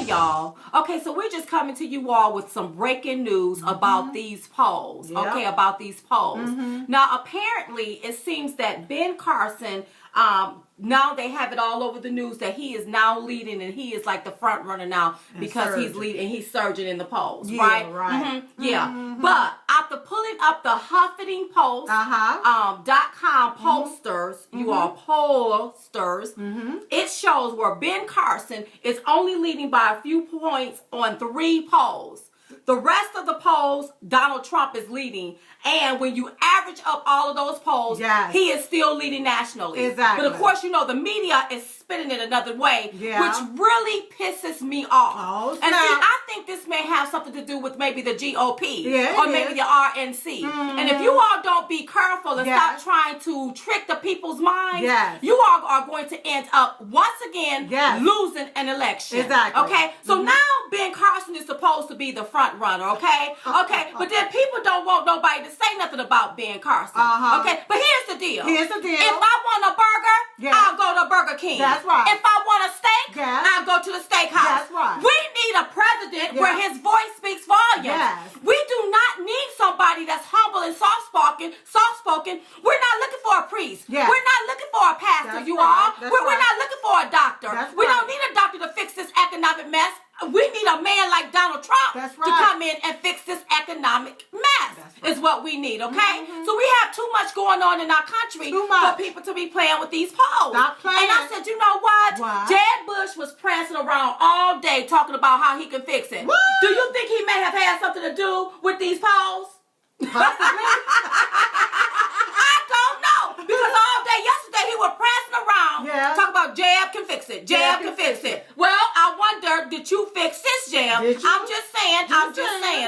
y'all. Okay, so we're just coming to you all with some breaking news about these polls. Yep. Okay, about these polls. Now, apparently, it seems that Ben Carson, now they have it all over the news that he is now leading, and he is like the front runner now because he's leading and he's surging in the polls, right? Right. Yeah. But after pulling up the HuffingtonPost.com pollsters, you all pollsters, it shows where Ben Carson is only leading by a few points on 3 polls. The rest of the polls, Donald Trump is leading. And when you average up all of those polls, he is still leading nationally. Exactly. But of course, you know, the media is spinning it another way, which really pisses me off. Oh, and see, I think this may have something to do with maybe the GOP or maybe the RNC. And if you all don't be careful and stop trying to trick the people's minds, you all are going to end up once again losing an election. Exactly. Okay? So now Ben Carson is supposed to be the front runner, okay? Okay, but then people don't want nobody to say nothing about Ben Carson. Okay, but here's the deal. Here's the deal. If I want a burger, I'll go to Burger King. That's right. If I want a steak, I'll go to the steakhouse. That's right. We need a president where his voice speaks volumes. We do not need somebody that's humble and soft-spoken. We're not looking for a priest. We're not looking for a pastor, you all. We're not looking for a doctor. We don't need a doctor to fix this economic mess. We need a man like Donald Trump to come in and fix this economic mess is what we need, okay? So we have too much going on in our country for people to be playing with these polls. Stop playing. And I said, you know what? Jeb Bush was prancing around all day talking about how he can fix it. What? Do you think he may have had something to do with these polls? Possibly. I don't know. Because all day yesterday he was prancing around talking about Jeb can fix it. Jeb can fix it. Well, I wonder, did you fix this, Jeb? I'm just saying.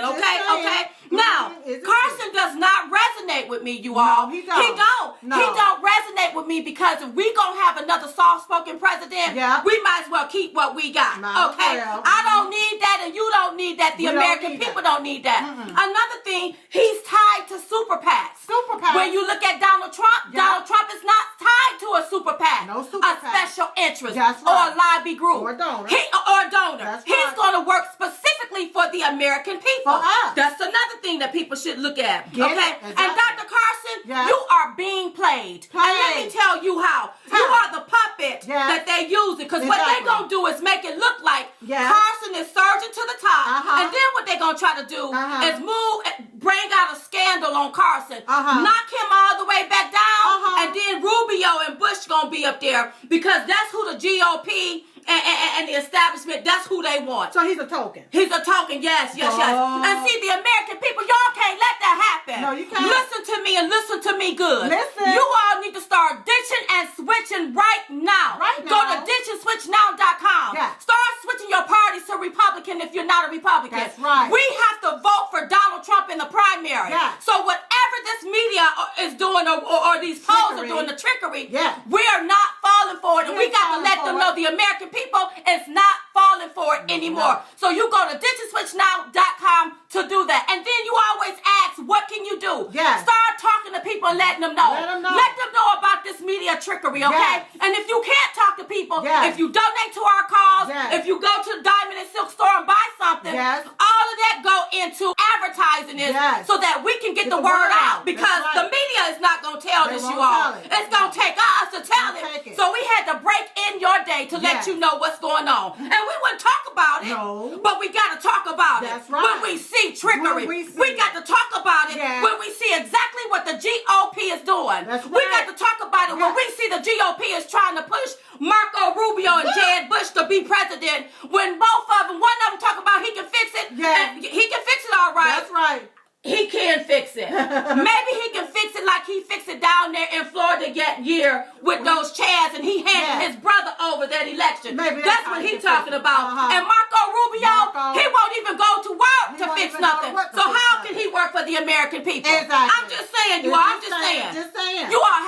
Okay. Now, Carson does not resonate with me, you all. No, he don't. He don't resonate with me because if we gonna have another soft-spoken president, we might as well keep what we got. Okay? I don't need that, and you don't need that. The American people don't need that. Another thing, he's tied to super PACs. When you look at Donald Trump, Donald Trump is not tied to a super PAC. No super PAC. Special interest or a lobby group. Or a donor. He's going to work specifically for the American people. For us. That's another thing that people should look at. Exactly. And Dr. Carson, you are being played. And let me tell you how. You are the puppet that they using. Because what they going to do is make it look like Carson is surging to the top. And then what they going to try to do is bring out a scandal on Carson. Knock him all the way back down. And then Rubio and Bush going to be up there. Because that's who the GOP and the establishment, that's who they want. So he's a token. He's a token, yes. And see, the American people, y'all can't let that happen. No, you can't. Listen to me and listen to me good. Listen. You all need to start ditching and switching right now. Go to ditchandswitchnow.com. Start switching your parties to Republican if you're not a Republican. That's right. We have to vote for Donald Trump in the primary. So whatever this media is doing or these polls are doing, the trickery, we are not falling for it. And we got to let them know, the American people is not falling for it anymore. So you go to ditchandswitchnow.com to do that. And then you always ask, what can you do? Start talking to people and letting them know. Let them know about this media trickery, okay? And if you can't talk to people, if you donate to our cause, if you go to the Diamond and Silk store and buy something, all of that go into advertising it so that we can get the word out. Because the media is not going to tell this, you all. It's going to take us to tell it. So we had to break in your day to let you know what's going on. And we wouldn't talk about it, but we got to talk about it. When we see trickery, we got to talk about it when we see exactly what the GOP is doing. We got to talk about it when we see the GOP is trying to push Marco Rubio and Jeb Bush to be president, when both of them, one of them talk about he can fix it, and he can fix it all right. That's right. He can fix it. Maybe he can fix it like he fixed it down there in Florida that year with those chairs, and he handed his brother over that election. That's what he's talking about. And Marco Rubio, he won't even go to work to fix nothing. So how can he work for the American people? I'm just saying, you all. I'm just saying. You all